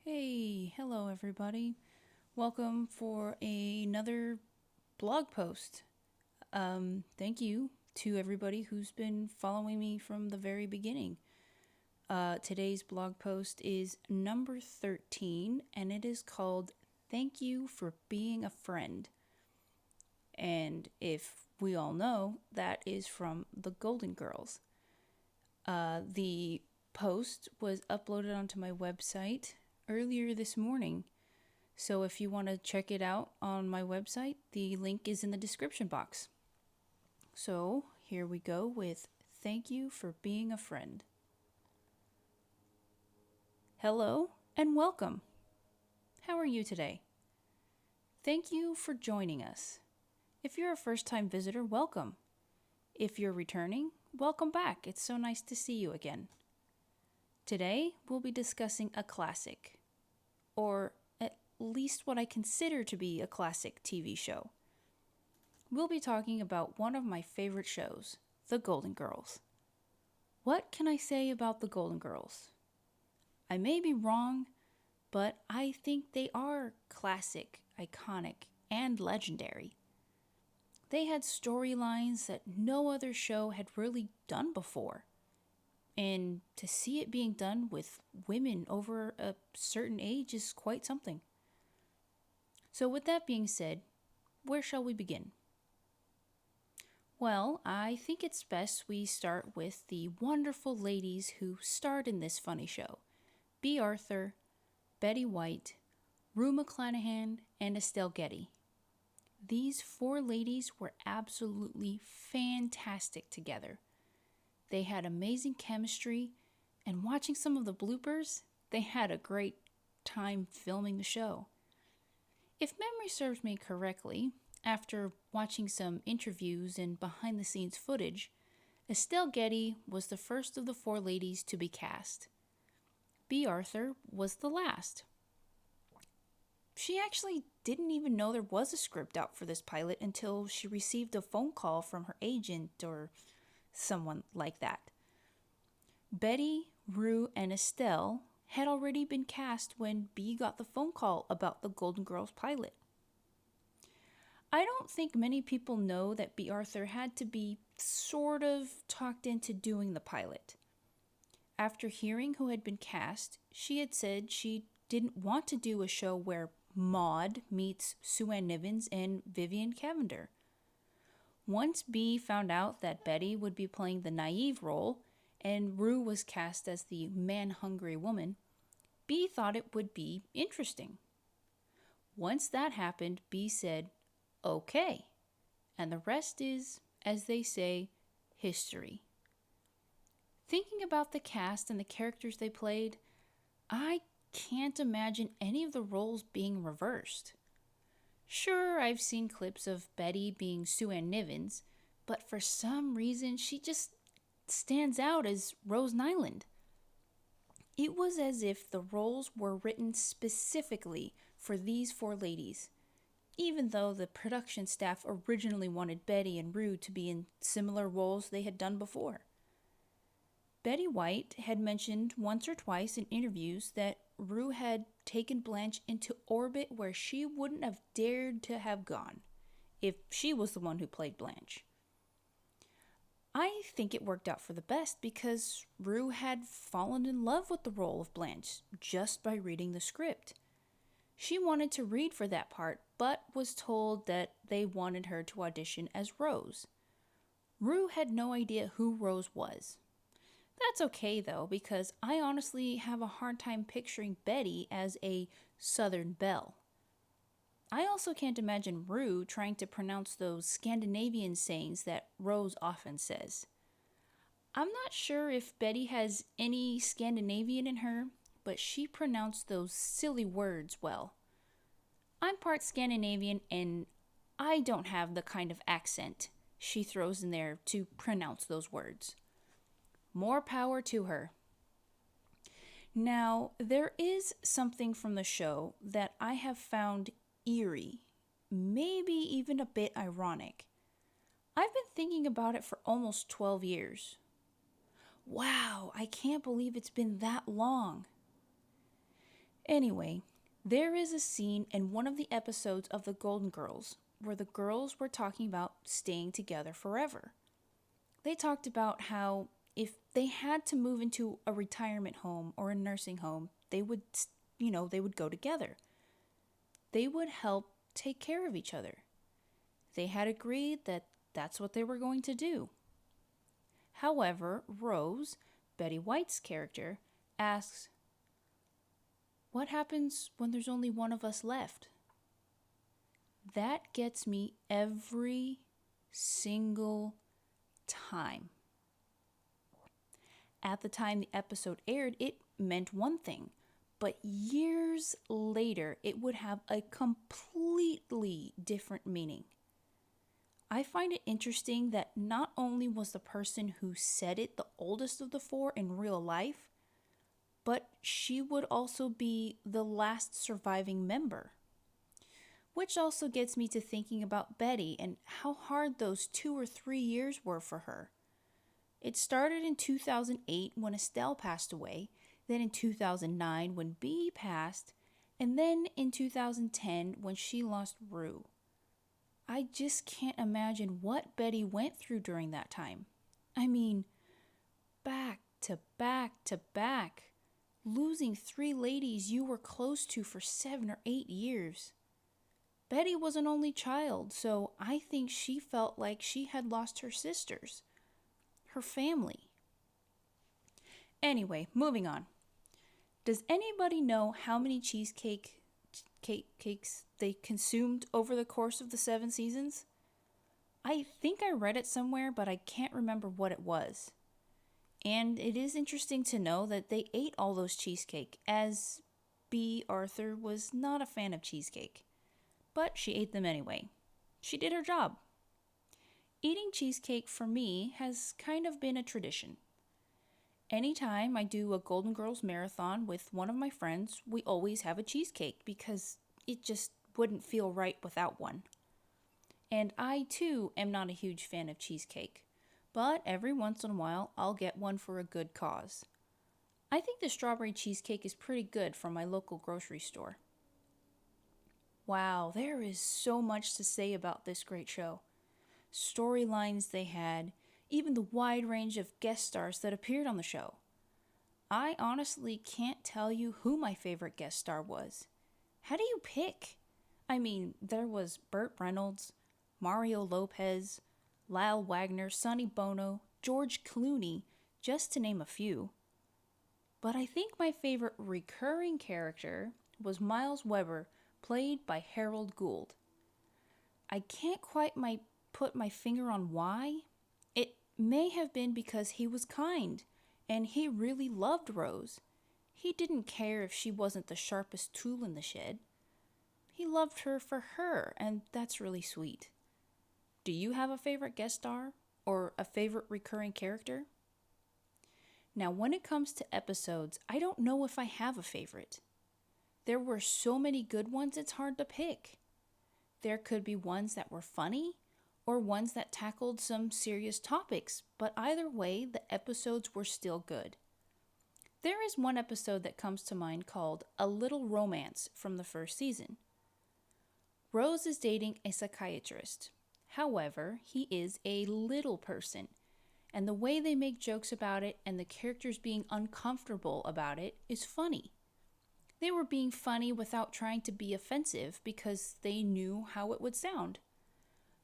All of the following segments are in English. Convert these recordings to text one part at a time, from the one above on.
Hey, hello everybody. Welcome for another blog post. Thank you to everybody who's been following me from the very beginning. Today's blog post is number 13 and it is called Thank You for Being a Friend. And if we all know, that is from the Golden Girls. The post was uploaded onto my website earlier this morning. So if you want to check it out on my website, the link is in the description box. So here we go with Thank You for Being a Friend. Hello and welcome. How are you today? Thank you for joining us. If you're a first-time visitor, welcome. If you're returning, welcome back. It's so nice to see you again. Today, we'll be discussing a classic, or at least what I consider to be a classic TV show. We'll be talking about one of my favorite shows, The Golden Girls. What can I say about The Golden Girls? I may be wrong, but I think they are classic, iconic, and legendary. They had storylines that no other show had really done before. And to see it being done with women over a certain age is quite something. So with that being said, where shall we begin? Well, I think it's best we start with the wonderful ladies who starred in this funny show. Bea Arthur, Betty White, Rue McClanahan, and Estelle Getty. These four ladies were absolutely fantastic together. They had amazing chemistry, and watching some of the bloopers, they had a great time filming the show. If memory serves me correctly, after watching some interviews and behind-the-scenes footage, Estelle Getty was the first of the four ladies to be cast. Bea Arthur was the last. She actually didn't even know there was a script out for this pilot until she received a phone call from her agent or someone like that. Betty, Rue, and Estelle had already been cast when Bea got the phone call about the Golden Girls pilot. I don't think many people know that Bea Arthur had to be sort of talked into doing the pilot. After hearing who had been cast, she had said she didn't want to do a show where Maude meets Sue Ann Nivens and Vivian Cavender. Once Bea found out that Betty would be playing the naive role and Rue was cast as the man-hungry woman, Bea thought it would be interesting. Once that happened, Bea said, "Okay," and the rest is, as they say, history. Thinking about the cast and the characters they played, I can't imagine any of the roles being reversed. Sure, I've seen clips of Betty being Sue Ann Nivens, but for some reason she just stands out as Rose Nyland. It was as if the roles were written specifically for these four ladies, even though the production staff originally wanted Betty and Rue to be in similar roles they had done before. Betty White had mentioned once or twice in interviews that Rue had taken Blanche into orbit where she wouldn't have dared to have gone if she was the one who played Blanche. I think it worked out for the best because Rue had fallen in love with the role of Blanche just by reading the script. She wanted to read for that part, but was told that they wanted her to audition as Rose. Rue had no idea who Rose was. That's okay though, because I honestly have a hard time picturing Betty as a Southern belle. I also can't imagine Rue trying to pronounce those Scandinavian sayings that Rose often says. I'm not sure if Betty has any Scandinavian in her, but she pronounced those silly words well. I'm part Scandinavian and I don't have the kind of accent she throws in there to pronounce those words. More power to her. Now, there is something from the show that I have found eerie, maybe even a bit ironic. I've been thinking about it for almost 12 years. Wow, I can't believe it's been that long. Anyway, there is a scene in one of the episodes of The Golden Girls where the girls were talking about staying together forever. They talked about how if they had to move into a retirement home or a nursing home, they would go together. They would help take care of each other. They had agreed that that's what they were going to do. However, Rose, Betty White's character, asks, "What happens when there's only one of us left?" That gets me every single time. At the time the episode aired, it meant one thing, but years later, it would have a completely different meaning. I find it interesting that not only was the person who said it the oldest of the four in real life, but she would also be the last surviving member. Which also gets me to thinking about Betty and how hard those 2 or 3 years were for her. It started in 2008 when Estelle passed away, then in 2009 when Bea passed, and then in 2010 when she lost Rue. I just can't imagine what Betty went through during that time. I mean, back to back to back, losing 3 ladies you were close to for 7 or 8 years. Betty was an only child, so I think she felt like she had lost her sisters, her family. Anyway, moving on. Does anybody know how many cheesecakes they consumed over the course of the 7 seasons? I think I read it somewhere, but I can't remember what it was. And it is interesting to know that they ate all those cheesecake, as Bea Arthur was not a fan of cheesecake. But she ate them anyway. She did her job. Eating cheesecake for me has kind of been a tradition. Anytime I do a Golden Girls marathon with one of my friends, we always have a cheesecake because it just wouldn't feel right without one. And I too am not a huge fan of cheesecake, but every once in a while I'll get one for a good cause. I think the strawberry cheesecake is pretty good from my local grocery store. Wow, there is so much to say about this great show. Storylines they had, even the wide range of guest stars that appeared on the show. I honestly can't tell you who my favorite guest star was. How do you pick? I mean, there was Burt Reynolds, Mario Lopez, Lyle Wagner, Sonny Bono, George Clooney, just to name a few. But I think my favorite recurring character was Miles Weber, played by Harold Gould. I can't quite put my finger on why. It may have been because he was kind, and he really loved Rose. He didn't care if she wasn't the sharpest tool in the shed. He loved her for her, and that's really sweet. Do you have a favorite guest star, or a favorite recurring character? Now, when it comes to episodes, I don't know if I have a favorite. There were so many good ones, it's hard to pick. There could be ones that were funny, or ones that tackled some serious topics, but either way, the episodes were still good. There is one episode that comes to mind called A Little Romance from the first season. Rose is dating a psychiatrist. However, he is a little person, and the way they make jokes about it and the characters being uncomfortable about it is funny. They were being funny without trying to be offensive because they knew how it would sound.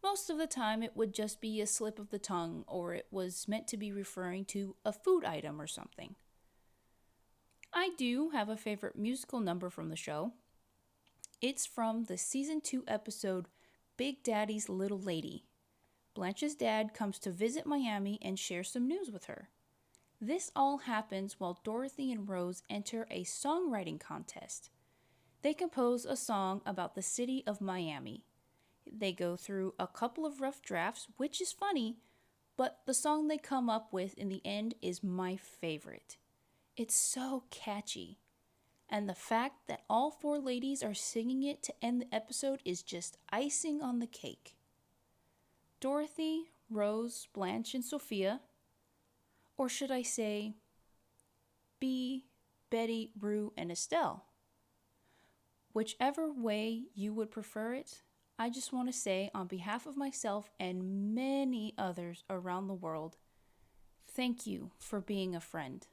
Most of the time, it would just be a slip of the tongue, or it was meant to be referring to a food item or something. I do have a favorite musical number from the show. It's from the season 2 episode Big Daddy's Little Lady. Blanche's dad comes to visit Miami and share some news with her. This all happens while Dorothy and Rose enter a songwriting contest. They compose a song about the city of Miami. They go through a couple of rough drafts, which is funny, but the song they come up with in the end is my favorite. It's so catchy. And the fact that all 4 ladies are singing it to end the episode is just icing on the cake. Dorothy, Rose, Blanche, and Sophia, or should I say Bea, Betty, Rue, and Estelle. Whichever way you would prefer it, I just want to say, on behalf of myself and many others around the world, thank you for being a friend.